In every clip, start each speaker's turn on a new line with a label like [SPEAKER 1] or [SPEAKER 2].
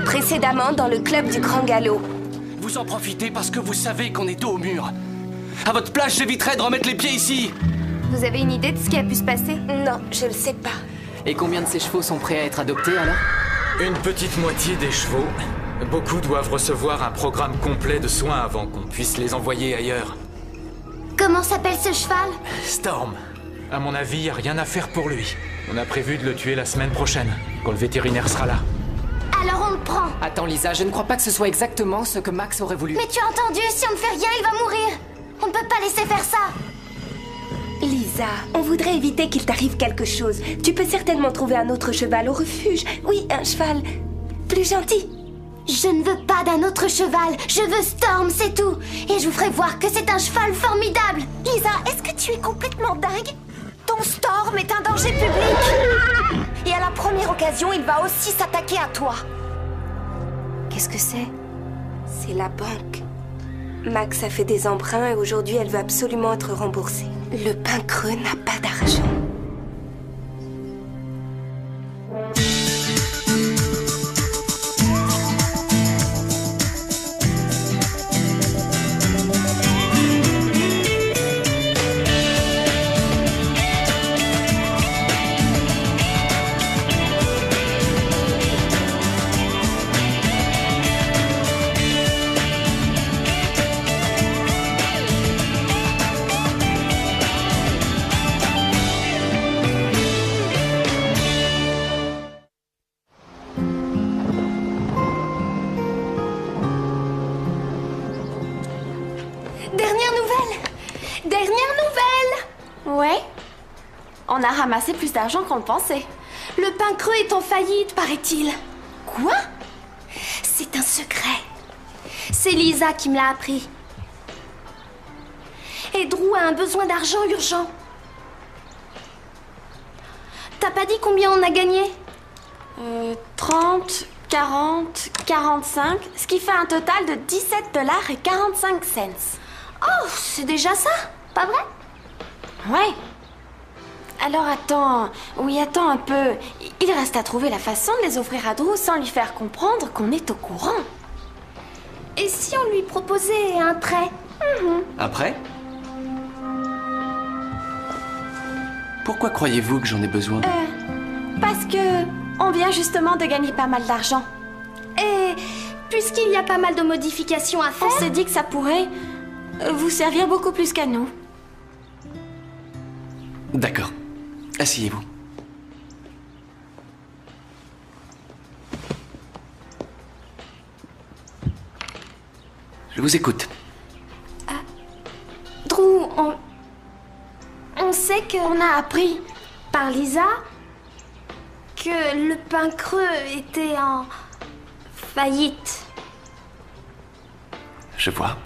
[SPEAKER 1] Précédemment dans le club du Grand Galop.
[SPEAKER 2] Vous en profitez parce que vous savez qu'on est dos au mur. À votre place, j'éviterais de remettre les pieds ici.
[SPEAKER 1] Vous avez une idée de ce qui a pu se passer? Non, je le sais pas.
[SPEAKER 3] Et combien de ces chevaux sont prêts à être adoptés alors?
[SPEAKER 4] Une petite moitié des chevaux. Beaucoup doivent recevoir un programme complet de soins avant qu'on puisse les envoyer ailleurs.
[SPEAKER 5] Comment s'appelle ce cheval?
[SPEAKER 4] Storm. À mon avis, y a rien à faire pour lui. On a prévu de le tuer la semaine prochaine, quand le vétérinaire sera là.
[SPEAKER 5] Alors on le prend.
[SPEAKER 3] Attends Lisa, je ne crois pas que ce soit exactement ce que Max aurait voulu.
[SPEAKER 5] Mais tu as entendu, si on ne fait rien, il va mourir. On ne peut pas laisser faire ça.
[SPEAKER 1] Lisa, on voudrait éviter qu'il t'arrive quelque chose. Tu peux certainement trouver un autre cheval au refuge. Oui, un cheval plus gentil.
[SPEAKER 5] Je ne veux pas d'un autre cheval. Je veux Storm, c'est tout. Et je vous ferai voir que c'est un cheval formidable.
[SPEAKER 1] Lisa, est-ce que tu es complètement dingue? Ton Storm est un danger public. Et à la première occasion, il va aussi s'attaquer à toi. Qu'est-ce que c'est? C'est la banque. Max a fait des emprunts et aujourd'hui, elle veut absolument être remboursée. Le pain creux n'a pas d'argent.
[SPEAKER 6] Ouais. On a ramassé plus d'argent qu'on le pensait.
[SPEAKER 1] Le pain creux est en faillite, paraît-il. Quoi? C'est un secret. C'est Lisa qui me l'a appris. Et Drew a un besoin d'argent urgent. T'as pas dit combien on a gagné?
[SPEAKER 6] 30, 40, 45, ce qui fait un total de 17,45 $.
[SPEAKER 1] Oh, c'est déjà ça, pas vrai?
[SPEAKER 6] Ouais. Alors attends, oui attends un peu. Il reste à trouver la façon de les offrir à Drew sans lui faire comprendre qu'on est au courant.
[SPEAKER 1] Et si on lui proposait un prêt?
[SPEAKER 2] Un prêt? Pourquoi croyez-vous que j'en ai besoin?
[SPEAKER 6] Parce que on vient justement de gagner pas mal d'argent.
[SPEAKER 1] Et puisqu'il y a pas mal de modifications à faire...
[SPEAKER 6] On s'est dit que ça pourrait vous servir beaucoup plus qu'à nous.
[SPEAKER 2] D'accord. Asseyez-vous. Je vous écoute.
[SPEAKER 1] Drew, on sait que...
[SPEAKER 6] On a appris
[SPEAKER 1] par Lisa que le pain creux était en faillite.
[SPEAKER 2] Je vois.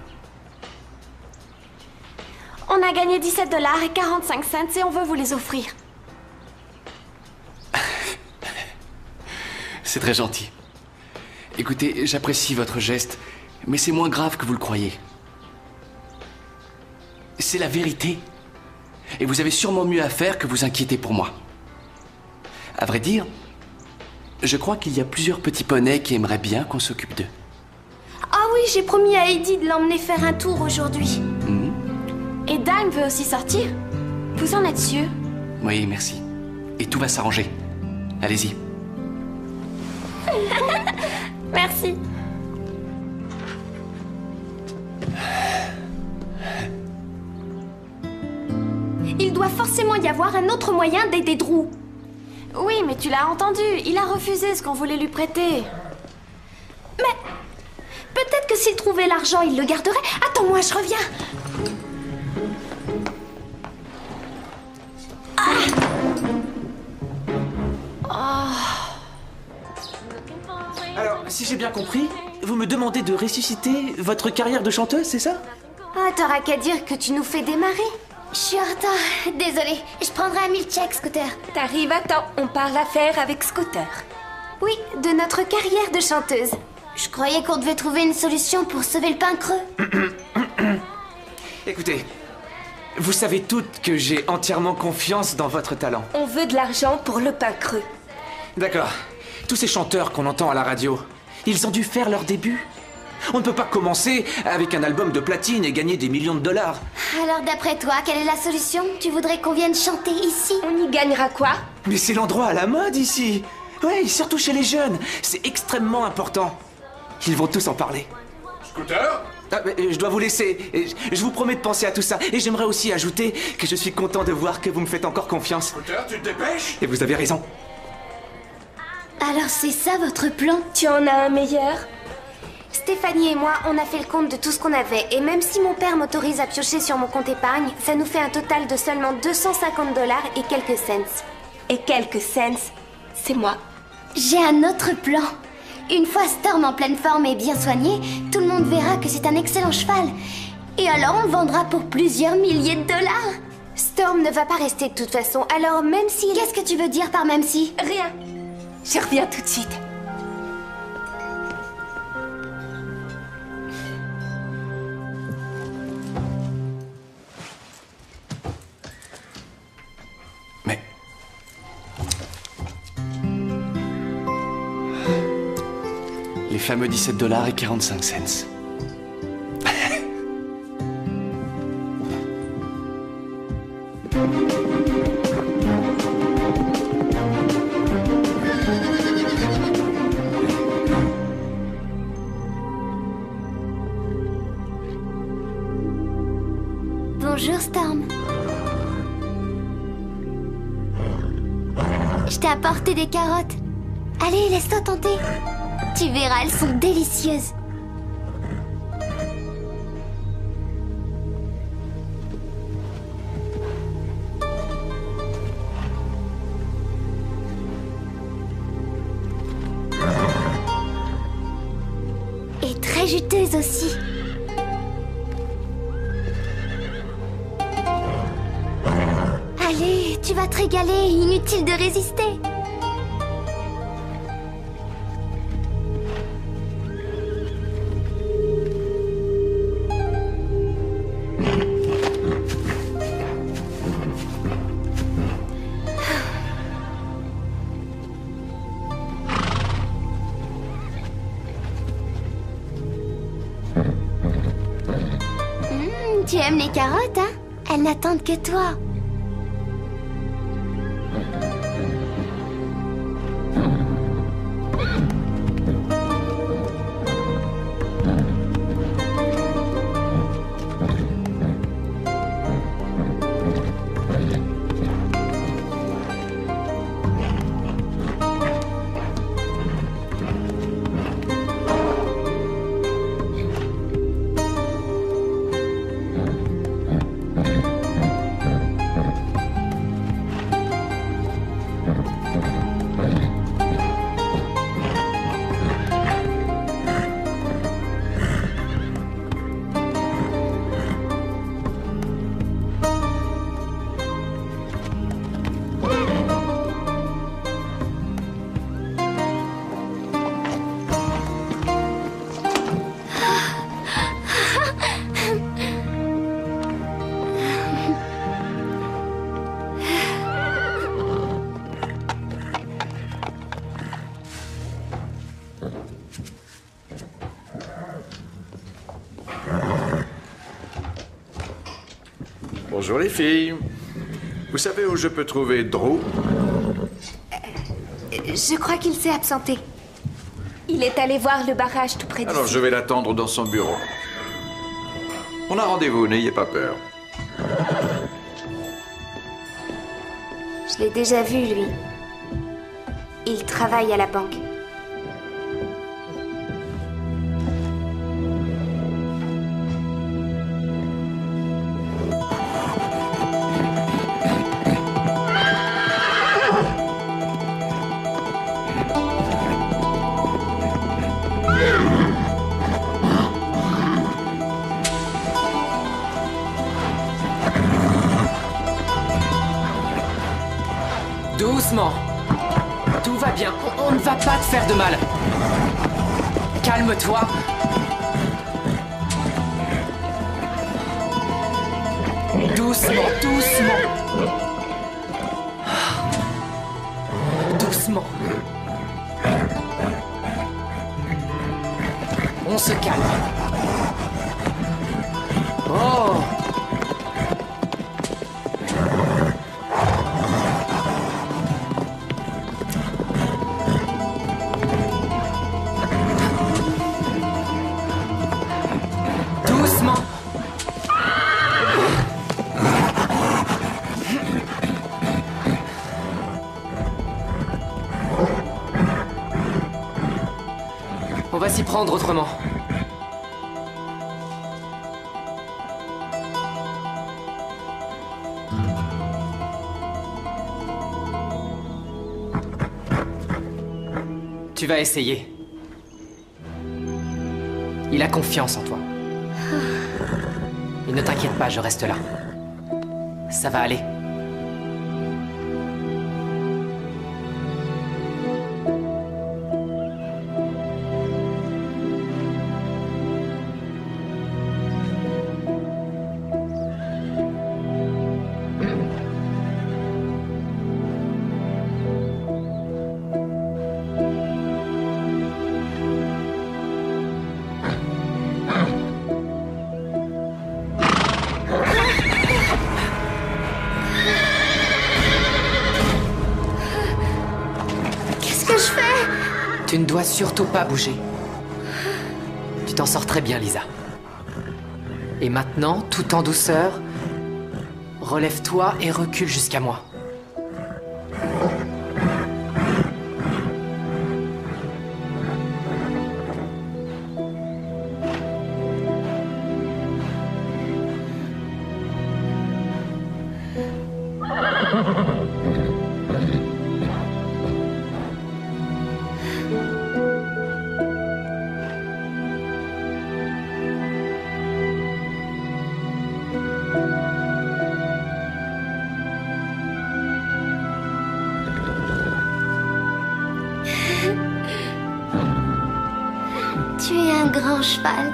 [SPEAKER 6] On a gagné 17,45 $ et on veut vous les offrir.
[SPEAKER 2] C'est très gentil. Écoutez, j'apprécie votre geste, mais c'est moins grave que vous le croyez. C'est la vérité. Et vous avez sûrement mieux à faire que vous inquiéter pour moi. À vrai dire, je crois qu'il y a plusieurs petits poneys qui aimeraient bien qu'on s'occupe d'eux.
[SPEAKER 1] Ah oui, j'ai promis à Heidi de l'emmener faire un tour aujourd'hui.
[SPEAKER 6] Et Dime veut aussi sortir. Vous en êtes sûr?
[SPEAKER 2] Oui, merci. Et tout va s'arranger. Allez-y.
[SPEAKER 6] Merci.
[SPEAKER 1] Il doit forcément y avoir un autre moyen d'aider Drew.
[SPEAKER 6] Oui, mais tu l'as entendu. Il a refusé ce qu'on voulait lui prêter.
[SPEAKER 1] Mais peut-être que s'il trouvait l'argent, il le garderait. Attends-moi, je reviens.
[SPEAKER 7] Alors, si j'ai bien compris, vous me demandez de ressusciter votre carrière de chanteuse, c'est ça?
[SPEAKER 5] Ah, t'auras qu'à dire que tu nous fais démarrer. Je suis en retard. Désolée, je prendrai un milkshake, Scooter.
[SPEAKER 1] T'arrives à temps, on parle affaires avec Scooter.
[SPEAKER 5] Oui, de notre carrière de chanteuse. Je croyais qu'on devait trouver une solution pour sauver le pain creux.
[SPEAKER 7] Écoutez, vous savez toutes que j'ai entièrement confiance dans votre talent.
[SPEAKER 1] On veut de l'argent pour le pain creux.
[SPEAKER 7] D'accord. Tous ces chanteurs qu'on entend à la radio, ils ont dû faire leur début. On ne peut pas commencer avec un album de platine et gagner des millions de dollars.
[SPEAKER 5] Alors d'après toi, quelle est la solution? Tu voudrais qu'on vienne chanter ici?
[SPEAKER 6] On y gagnera quoi?
[SPEAKER 7] Mais c'est l'endroit à la mode ici. Ouais, surtout chez les jeunes. C'est extrêmement important. Ils vont tous en parler.
[SPEAKER 8] Scooter?
[SPEAKER 7] Ah, mais je dois vous laisser. Je vous promets de penser à tout ça. Et j'aimerais aussi ajouter que je suis content de voir que vous me faites encore confiance.
[SPEAKER 8] Scooter, tu te dépêches?
[SPEAKER 7] Et vous avez raison.
[SPEAKER 5] Alors c'est ça votre plan?
[SPEAKER 6] Tu en as un meilleur?
[SPEAKER 1] Stéphanie et moi, on a fait le compte de tout ce qu'on avait. Et même si mon père m'autorise à piocher sur mon compte épargne, ça nous fait un total de seulement 250 $ et quelques cents.
[SPEAKER 6] Et quelques cents, c'est moi.
[SPEAKER 5] J'ai un autre plan. Une fois Storm en pleine forme et bien soigné, tout le monde verra que c'est un excellent cheval. Et alors on le vendra pour plusieurs milliers de dollars.
[SPEAKER 1] Storm ne va pas rester de toute façon, alors même si...
[SPEAKER 5] Qu'est-ce que tu veux dire par même si?
[SPEAKER 6] Rien. Je reviens tout de suite.
[SPEAKER 2] Mais... les fameux 17 $ et 45 cents.
[SPEAKER 5] Bonjour Storm. Je t'ai apporté des carottes. Allez, laisse-toi tenter. Tu verras, elles sont délicieuses. Et très juteuses aussi. Allez, tu vas te régaler, inutile de résister. Tu aimes les carottes, hein? Elles n'attendent que toi.
[SPEAKER 8] Bonjour les filles. Vous savez où je peux trouver Drew?
[SPEAKER 1] Je crois qu'il s'est absenté.
[SPEAKER 6] Il est allé voir le barrage tout près d'ici.
[SPEAKER 8] Alors je vais l'attendre dans son bureau. On a rendez-vous, n'ayez pas peur.
[SPEAKER 1] Je l'ai déjà vu, lui. Il travaille à la banque.
[SPEAKER 3] Doucement. Tout va bien. On ne va pas te faire de mal. Calme-toi. Doucement, doucement. Doucement. On se calme. Oh! Doucement. On va s'y prendre autrement. Tu vas essayer. Il a confiance en toi. Et ne t'inquiète pas, je reste là. Ça va aller. Tu ne dois surtout pas bouger. Tu t'en sors très bien, Lisa. Et maintenant, tout en douceur, relève-toi et recule jusqu'à moi.
[SPEAKER 5] Tu es un grand cheval.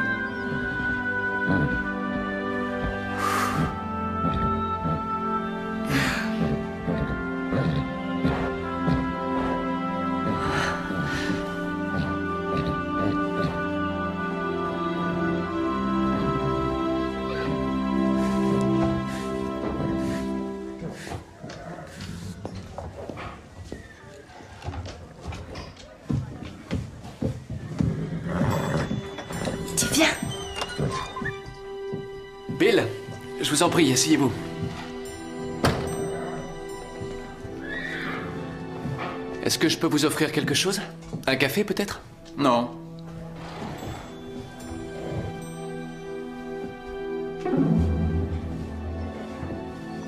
[SPEAKER 1] Tu viens?
[SPEAKER 2] Bill, je vous en prie, asseyez-vous. Est-ce que je peux vous offrir quelque chose? Un café, peut-être?
[SPEAKER 8] Non.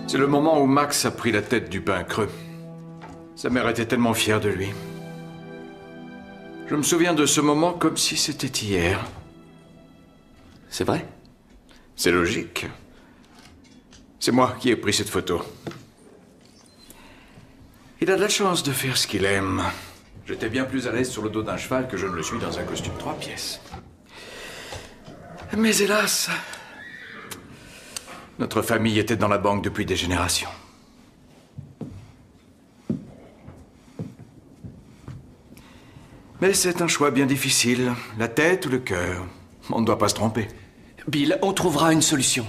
[SPEAKER 8] C'est le moment où Max a pris la tête du pain creux. Sa mère était tellement fière de lui. Je me souviens de ce moment comme si c'était hier.
[SPEAKER 2] C'est vrai?
[SPEAKER 8] C'est logique. C'est moi qui ai pris cette photo. Il a de la chance de faire ce qu'il aime. J'étais bien plus à l'aise sur le dos d'un cheval que je ne le suis dans un costume 3 pièces. Mais hélas, notre famille était dans la banque depuis des générations. Mais c'est un choix bien difficile. La tête ou le cœur. On ne doit pas se tromper.
[SPEAKER 2] Bill, on trouvera une solution.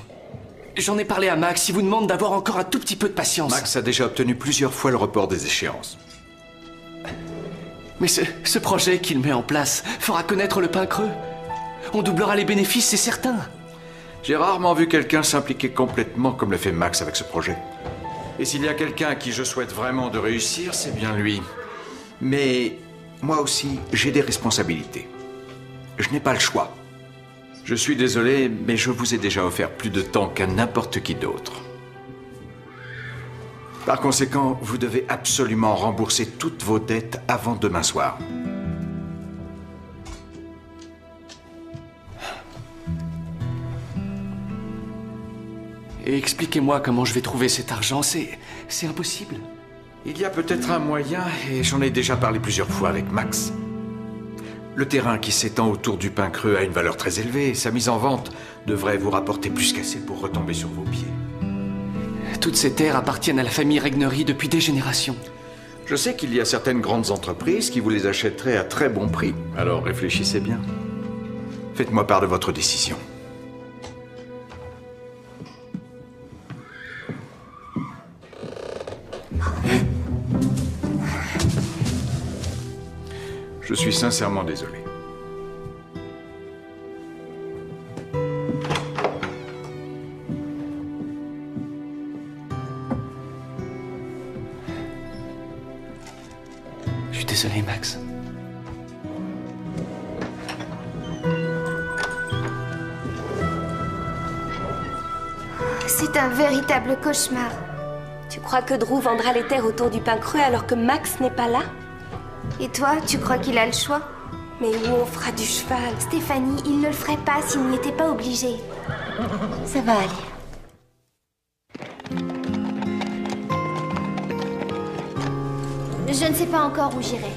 [SPEAKER 2] J'en ai parlé à Max, il vous demande d'avoir encore un tout petit peu de patience.
[SPEAKER 8] Max a déjà obtenu plusieurs fois le report des échéances.
[SPEAKER 2] Mais ce projet qu'il met en place fera connaître le pain creux. On doublera les bénéfices, c'est certain.
[SPEAKER 8] J'ai rarement vu quelqu'un s'impliquer complètement comme le fait Max avec ce projet. Et s'il y a quelqu'un à qui je souhaite vraiment de réussir, c'est bien lui. Mais moi aussi, j'ai des responsabilités. Je n'ai pas le choix. Je suis désolé, mais je vous ai déjà offert plus de temps qu'à n'importe qui d'autre. Par conséquent, vous devez absolument rembourser toutes vos dettes avant demain soir.
[SPEAKER 2] Et expliquez-moi comment je vais trouver cet argent, c'est impossible.
[SPEAKER 8] Il y a peut-être un moyen, et j'en ai déjà parlé plusieurs fois avec Max. Le terrain qui s'étend autour du pain creux a une valeur très élevée, et sa mise en vente devrait vous rapporter plus qu'assez pour retomber sur vos pieds.
[SPEAKER 2] Toutes ces terres appartiennent à la famille Regnery depuis des générations.
[SPEAKER 8] Je sais qu'il y a certaines grandes entreprises qui vous les achèteraient à très bon prix, alors réfléchissez bien. Faites-moi part de votre décision. Je suis sincèrement désolé.
[SPEAKER 2] Je suis désolé, Max.
[SPEAKER 1] C'est un véritable cauchemar.
[SPEAKER 6] Tu crois que Drew vendra les terres autour du Pin Creux alors que Max n'est pas là?
[SPEAKER 1] Et toi, tu crois qu'il a le choix?
[SPEAKER 6] Mais où on fera du cheval?
[SPEAKER 1] Stéphanie, il ne le ferait pas s'il n'y était pas obligé. Ça va aller. Je ne sais pas encore où j'irai.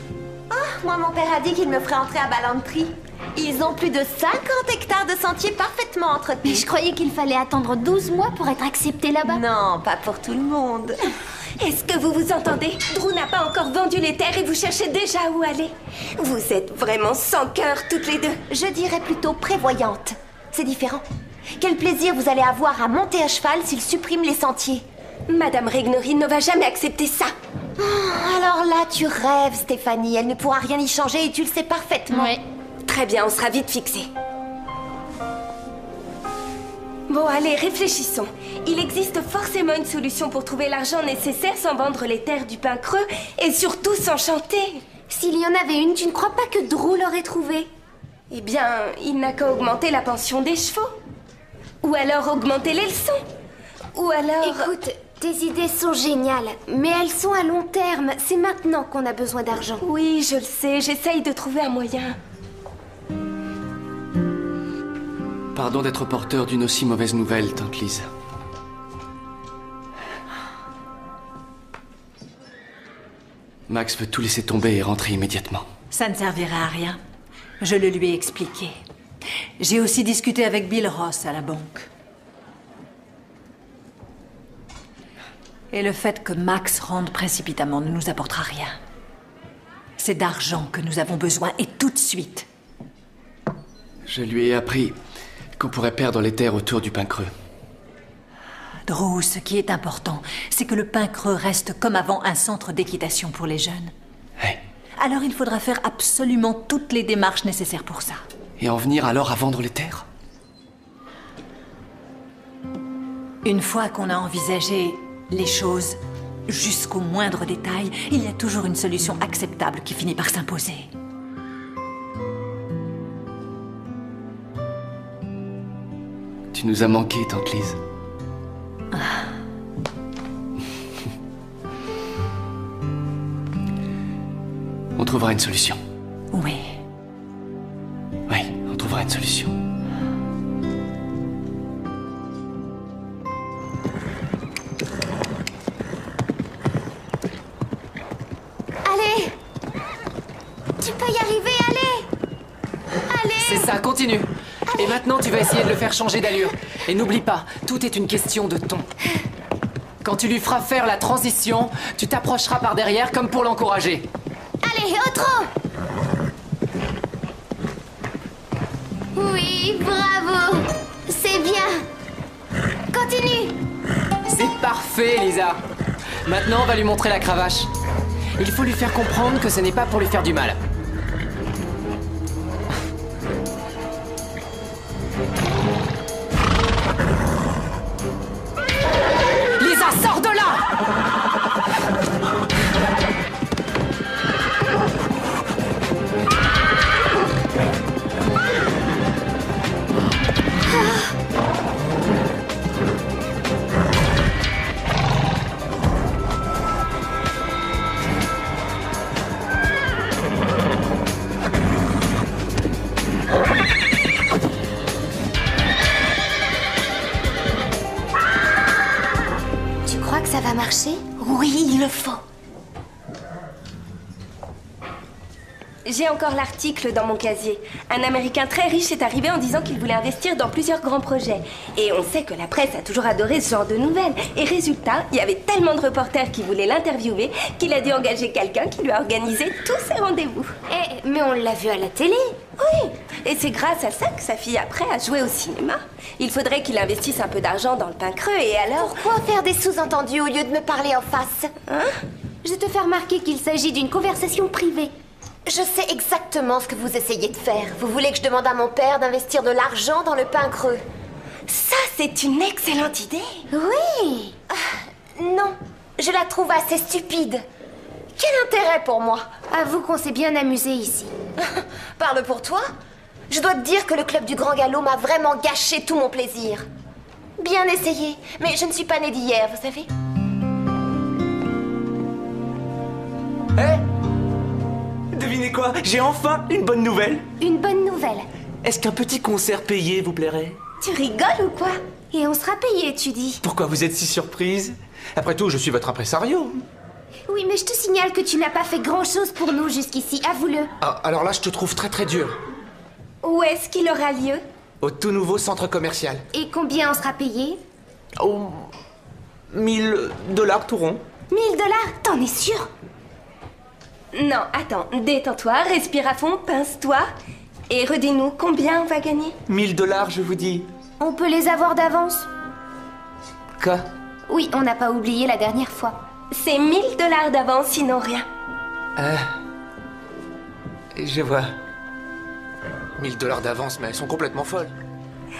[SPEAKER 1] Oh, moi, mon père a dit qu'il me ferait entrer à Ballantry. Ils ont plus de 50 hectares de sentiers parfaitement
[SPEAKER 5] Mais
[SPEAKER 1] entretenus.
[SPEAKER 5] je croyais qu'il fallait attendre 12 mois pour être accepté là-bas.
[SPEAKER 1] Non, pas pour tout le monde.
[SPEAKER 6] Est-ce que vous vous entendez? Drew n'a pas encore vendu les terres et vous cherchez déjà où aller. Vous êtes vraiment sans cœur toutes les deux.
[SPEAKER 1] Je dirais plutôt prévoyante. C'est différent. Quel plaisir vous allez avoir à monter à cheval s'il supprime les sentiers.
[SPEAKER 6] Madame Regnery ne va jamais accepter ça.
[SPEAKER 1] Alors là, tu rêves, Stéphanie. Elle ne pourra rien y changer et tu le sais parfaitement.
[SPEAKER 5] Ouais.
[SPEAKER 6] Très bien, on sera vite fixés. Bon, allez, réfléchissons. Il existe forcément une solution pour trouver l'argent nécessaire sans vendre les terres du Pin Creux et surtout sans chanter.
[SPEAKER 1] S'il y en avait une, tu ne crois pas que Drew l'aurait trouvée?
[SPEAKER 6] Eh bien, il n'a qu'à augmenter la pension des chevaux. Ou alors augmenter les leçons. Ou alors...
[SPEAKER 1] Écoute, tes idées sont géniales, mais elles sont à long terme. C'est maintenant qu'on a besoin d'argent.
[SPEAKER 6] Oui, je le sais, j'essaye de trouver un moyen.
[SPEAKER 2] Pardon d'être porteur d'une aussi mauvaise nouvelle, tante Lise. Max veut tout laisser tomber et rentrer immédiatement.
[SPEAKER 9] Ça ne servira à rien. Je le lui ai expliqué. J'ai aussi discuté avec Bill Ross à la banque. Et le fait que Max rentre précipitamment ne nous apportera rien. C'est d'argent que nous avons besoin, et tout de suite.
[SPEAKER 2] Je lui ai appris qu'on pourrait perdre les terres autour du Pin Creux.
[SPEAKER 9] Drew, ce qui est important, c'est que le Pin Creux reste comme avant un centre d'équitation pour les jeunes.
[SPEAKER 2] Ouais.
[SPEAKER 9] Alors il faudra faire absolument toutes les démarches nécessaires pour ça.
[SPEAKER 2] Et en venir alors à vendre les terres?
[SPEAKER 9] Une fois qu'on a envisagé les choses jusqu'au moindre détail, il y a toujours une solution acceptable qui finit par s'imposer.
[SPEAKER 2] Tu nous as manqué, tante Lise. On trouvera une solution.
[SPEAKER 9] Oui.
[SPEAKER 2] Oui, on trouvera une solution.
[SPEAKER 1] Allez! Tu peux y arriver, allez! Allez!
[SPEAKER 3] C'est ça, continue. Et maintenant, tu vas essayer de le faire changer d'allure. Et n'oublie pas, tout est une question de ton. Quand tu lui feras faire la transition, tu t'approcheras par derrière comme pour l'encourager.
[SPEAKER 1] Allez, au trot! Oui, bravo! C'est bien! Continue!
[SPEAKER 3] C'est parfait, Lisa. Maintenant, on va lui montrer la cravache. Il faut lui faire comprendre que ce n'est pas pour lui faire du mal. Lisa, sors de là!
[SPEAKER 1] Tu crois que ça va marcher? Oui, il le faut.
[SPEAKER 10] J'ai encore l'article dans mon casier. Un Américain très riche est arrivé en disant qu'il voulait investir dans plusieurs grands projets. Et on sait que la presse a toujours adoré ce genre de nouvelles. Et résultat, il y avait tellement de reporters qui voulaient l'interviewer qu'il a dû engager quelqu'un qui lui a organisé tous ses rendez-vous.
[SPEAKER 1] Mais on l'a vu à la télé.
[SPEAKER 10] Oui, et c'est grâce à ça que sa fille après a joué au cinéma. Il faudrait qu'il investisse un peu d'argent dans le pain creux et alors...
[SPEAKER 1] Pourquoi faire des sous-entendus au lieu de me parler en face?
[SPEAKER 10] Hein?
[SPEAKER 5] Je te fais remarquer qu'il s'agit d'une conversation privée.
[SPEAKER 1] Je sais exactement ce que vous essayez de faire. Vous voulez que je demande à mon père d'investir de l'argent dans le pain creux.
[SPEAKER 10] Ça, c'est une excellente idée.
[SPEAKER 1] Oui. Non, je la trouve assez stupide. Quel intérêt pour moi?
[SPEAKER 5] Avoue qu'on s'est bien amusé ici.
[SPEAKER 1] Parle pour toi. Je dois te dire que le club du Grand Galop m'a vraiment gâché tout mon plaisir. Bien essayé, mais je ne suis pas née d'hier, vous savez.
[SPEAKER 11] Devinez quoi? J'ai enfin une bonne nouvelle.
[SPEAKER 5] Une bonne nouvelle.
[SPEAKER 11] Est-ce qu'un petit concert payé vous plairait?
[SPEAKER 10] Tu rigoles ou quoi?
[SPEAKER 5] Et on sera payé, tu dis?
[SPEAKER 11] Pourquoi vous êtes si surprise? Après tout, je suis votre impresario.
[SPEAKER 5] Oui, mais je te signale que tu n'as pas fait grand-chose pour nous jusqu'ici, avoue-le.
[SPEAKER 7] Ah, alors là, je te trouve très très dur.
[SPEAKER 10] Où est-ce qu'il aura lieu?
[SPEAKER 7] Au tout nouveau centre commercial.
[SPEAKER 5] Et combien on sera payé?
[SPEAKER 11] Oh, $1000 tout rond.
[SPEAKER 5] $1000? T'en es sûr?
[SPEAKER 10] Non, attends, détends-toi, respire à fond, pince-toi. Et redis-nous, combien on va gagner?
[SPEAKER 11] $1000, je vous dis.
[SPEAKER 5] On peut les avoir d'avance?
[SPEAKER 11] Quoi?
[SPEAKER 5] Oui, on n'a pas oublié la dernière fois.
[SPEAKER 10] C'est $1000 d'avance, sinon rien.
[SPEAKER 7] Je vois. $1000 d'avance, mais elles sont complètement folles.
[SPEAKER 10] $1000,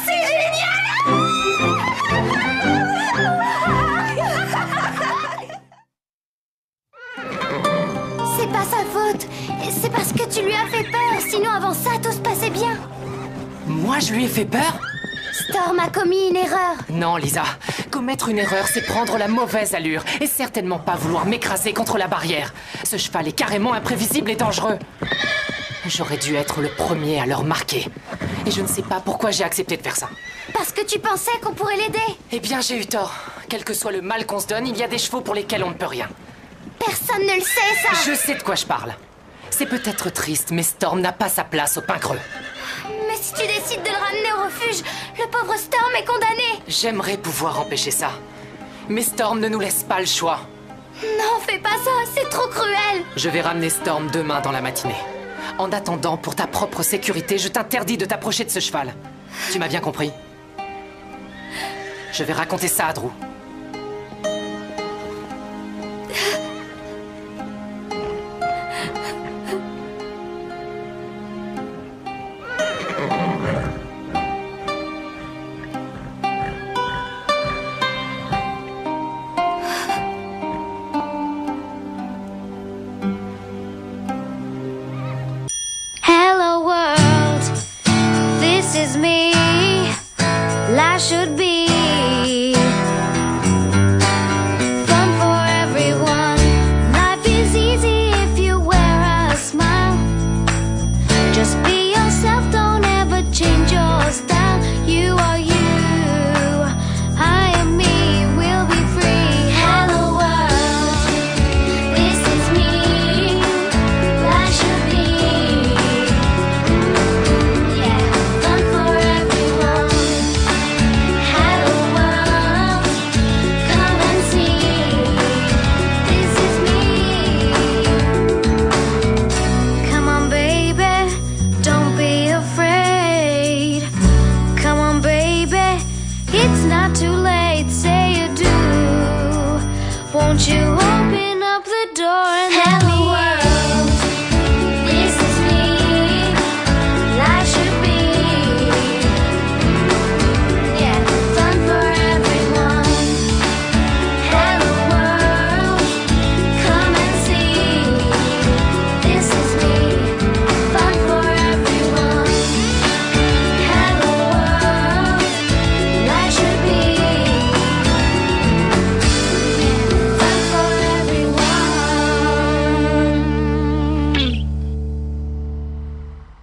[SPEAKER 10] c'est génial!
[SPEAKER 5] C'est pas sa faute. C'est parce que tu lui as fait peur. Sinon, avant ça, tout se passait bien.
[SPEAKER 3] Moi, je lui ai fait peur?
[SPEAKER 5] Storm a commis une erreur.
[SPEAKER 3] Non, Lisa. Commettre une erreur, c'est prendre la mauvaise allure. Et certainement pas vouloir m'écraser contre la barrière. Ce cheval est carrément imprévisible et dangereux. J'aurais dû être le premier à le remarquer. Et je ne sais pas pourquoi j'ai accepté de faire ça.
[SPEAKER 5] Parce que tu pensais qu'on pourrait l'aider.
[SPEAKER 3] Eh bien, j'ai eu tort. Quel que soit le mal qu'on se donne, il y a des chevaux pour lesquels on ne peut rien.
[SPEAKER 5] Personne ne le sait, ça.
[SPEAKER 3] Je sais de quoi je parle. C'est peut-être triste, mais Storm n'a pas sa place au pain creux.
[SPEAKER 5] Mais si tu décides de le ramener au refuge, le pauvre Storm est condamné.
[SPEAKER 3] J'aimerais pouvoir empêcher ça. Mais Storm ne nous laisse pas le choix.
[SPEAKER 5] Non, fais pas ça, c'est trop cruel.
[SPEAKER 3] Je vais ramener Storm demain dans la matinée. En attendant, pour ta propre sécurité, je t'interdis de t'approcher de ce cheval. Tu m'as bien compris? Je vais raconter ça à Drew.